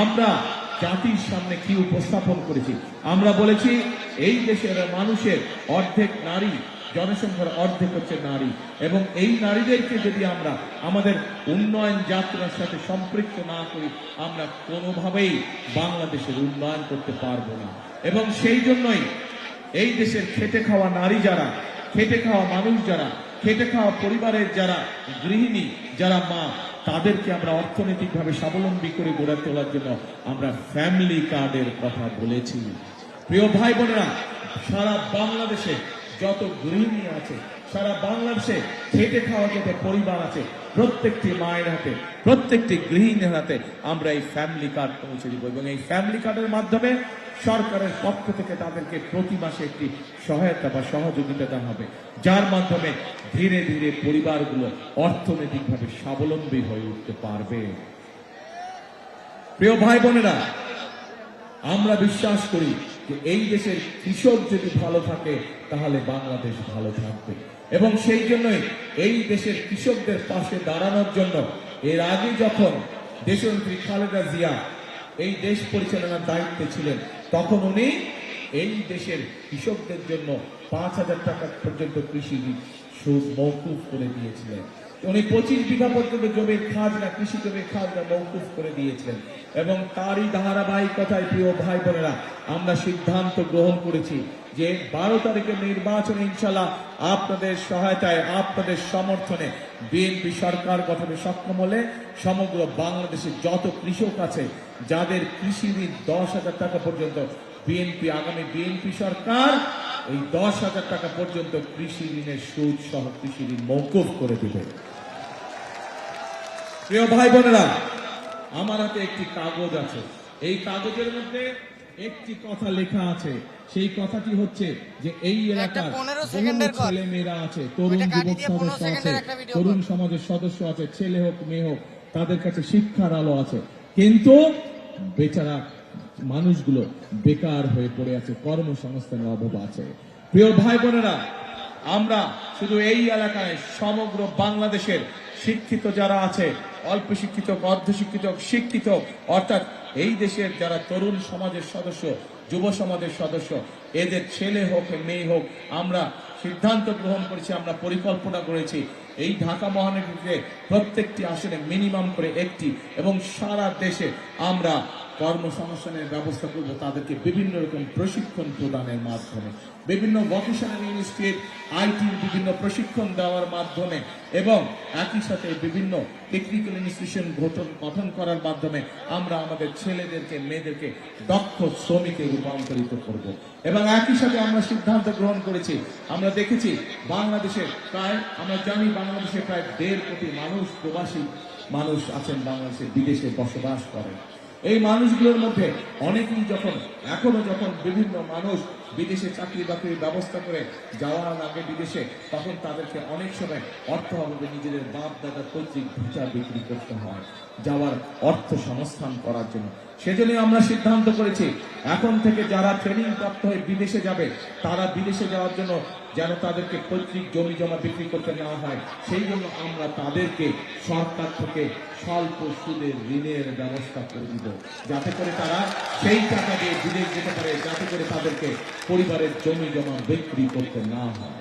আমরা জাতির সামনে কি উপস্থাপন করেছি। আমরা বলেছি এই দেশের মানুষের অর্ধেক নারী, জনসংখ্যার অর্ধেক হচ্ছে নারী, এবং এই নারীদেরকে যদি আমরা আমাদের উন্নয়ন যাত্রার সাথে সম্পৃক্ত না করি আমরা কোনোভাবেই বাংলাদেশের উন্নয়ন করতে পারবো না। এবং সেই জন্যই এই দেশের খেটে খাওয়া নারী যারা, খেটে খাওয়া মানুষ যারা, খেটে খাওয়া পরিবারের যারা গৃহিণী, যারা মা, তাদেরকে আমরা অর্থনৈতিকভাবে স্বাবলম্বী করে গড়ে তোলার জন্য আমরা ফ্যামিলি কার্ডের কথা বলেছি। প্রিয় ভাই বোনেরা, সারা বাংলাদেশে যত গৃহিণী আছে, সারা বাংলাদেশে খেটে খাওয়া যত পরিবার আছে, প্রত্যেকটি মায়ের হাতে, প্রত্যেকটি গৃহিণীর হাতে আমরা এই ফ্যামিলি কার্ড পৌঁছে দিব। এবং এই ফ্যামিলি কার্ডের মাধ্যমে সরকারের পক্ষ থেকে তাদেরকে প্রতি মাসে একটি সহায়তা বা সহযোগিতা দেওয়া হবে, যার মাধ্যমে ধীরে ধীরে পরিবারগুলো অর্থনৈতিকভাবে স্বাবলম্বী হয়ে উঠতে পারবে। প্রিয় ভাই বোনেরা, আমরা বিশ্বাস করি যে এই দেশের কৃষক যদি ভালো থাকে তাহলে বাংলাদেশ ভালো থাকবে। এবং সেই জন্যই এই দেশের কৃষকদের পাশে দাঁড়ানোর জন্য এর আগে যখন দেশনেত্রী খালেদা জিয়া এই দেশ পরিচালনার দায়িত্বে ছিলেন, তখন উনি এই দেশের কৃষকদের জন্য 5,000 টাকা পর্যন্ত কৃষি সুদ মওকুফ করে দিয়েছিলেন। উনি 25 বিঘা পর্যন্ত জমির খাজনা, কৃষি জমির খাজনা মওকুফ করে দিয়েছিলেন। এবং তারই ধারাবাহিকতায় প্রিয় ভাই বোনেরা, আমরা সিদ্ধান্ত গ্রহণ করেছি যে 12 তারিখের নির্বাচনে ইনশাল্লাহ আপনাদের সহায়তায়, আপনাদের সমর্থনে বিএনপি সরকার গঠনে সক্ষম হলে সমগ্র বাংলাদেশে যত কৃষক আছে যাদের কৃষি ঋণ 10,000 টাকা পর্যন্ত, আগামী বিএনপি সরকার এই 10,000 টাকা পর্যন্ত কৃষি ঋণের সুদ সহ কৃষি ঋণ মওকুফ করে দেবে। প্রিয় ভাই বোনেরা, আমার হাতে একটি কাগজ আছে, এই কাগজের মধ্যে একটি কথা লেখা আছে। সেই কথাটি হচ্ছে যে এই এলাকার ছেলে মেয়েরা আছে, তরুণ যুবক সদস্য আছে, তরুণ সমাজের সদস্য আছে, ছেলে হোক মেয়ে হোক, তাদের কাছে শিক্ষার আলো আছে, কিন্তু বেচারা মানুষগুলো বেকার হয়ে পড়ে আছে, কর্মসংস্থানের অভাব আছে। প্রিয় ভাই বোনেরা, আমরা শুধু এই এলাকায় সমগ্র বাংলাদেশের শিক্ষিত যারা আছে, অল্প শিক্ষিত, অর্ধশিক্ষিত, শিক্ষিত, অর্থাৎ এই দেশের যারা তরুণ সমাজের সদস্য, যুব সমাজের সদস্য, এদের ছেলে হোক মেয়ে হোক, আমরা সিদ্ধান্ত গ্রহণ করেছি, আমরা পরিকল্পনা করেছি এই ঢাকা মহানগরীতে প্রত্যেকটি আসনে মিনিমাম করে একটি, এবং সারা দেশে আমরা কর্মসংস্থানের ব্যবস্থা করব তাদেরকে বিভিন্ন রকম প্রশিক্ষণ প্রদানের মাধ্যমে, বিভিন্ন ভোকেশনাল ইনস্টিটিউট, আইটির বিভিন্ন প্রশিক্ষণ দেওয়ার মাধ্যমে, এবং একই সাথে বিভিন্ন টেকনিক্যাল ইনস্টিটিউশন গঠন করার মাধ্যমে আমরা আমাদের ছেলেদেরকে, মেয়েদেরকে দক্ষ শ্রমিকে রূপান্তরিত করব। এবং একই সাথে আমরা সিদ্ধান্ত গ্রহণ করেছি, আমরা দেখেছি বাংলাদেশে প্রায়, আমরা জানি বাংলাদেশে প্রায় 1.5 কোটি মানুষ, প্রবাসী মানুষ আছেন বাংলাদেশে, বিদেশে বসবাস করেন। এই মানুষগুলোর মধ্যে অনেকেই এখনো যখন বিভিন্ন মানুষ বিদেশে চাকরি বাকরির ব্যবস্থা করে যাওয়ার আগে বিদেশে, তখন তাদেরকে অনেক সময় অর্থ অভাবে নিজেদের বাপ দাদা কর্তৃক ভিসা বিক্রি করতে হয় যাওয়ার অর্থ সংস্থান করার জন্য। সেজন্য আমরা সিদ্ধান্ত করেছি এখন থেকে যারা ট্রেনিং প্রাপ্ত হয়ে বিদেশে যাবে, তারা বিদেশে যাওয়ার জন্য যেন তাদেরকে পৈতৃক জমি জমা বিক্রি করতে নেওয়া হয়, সেই জন্য আমরা তাদেরকে সরকার থেকে স্বল্প সুদের ঋণের ব্যবস্থা করে দিব, যাতে করে তারা সেই টাকা দিয়ে বিদেশ যেতে পারে, যাতে করে তাদেরকে পরিবারের জমি জমা বিক্রি করতে না হয়।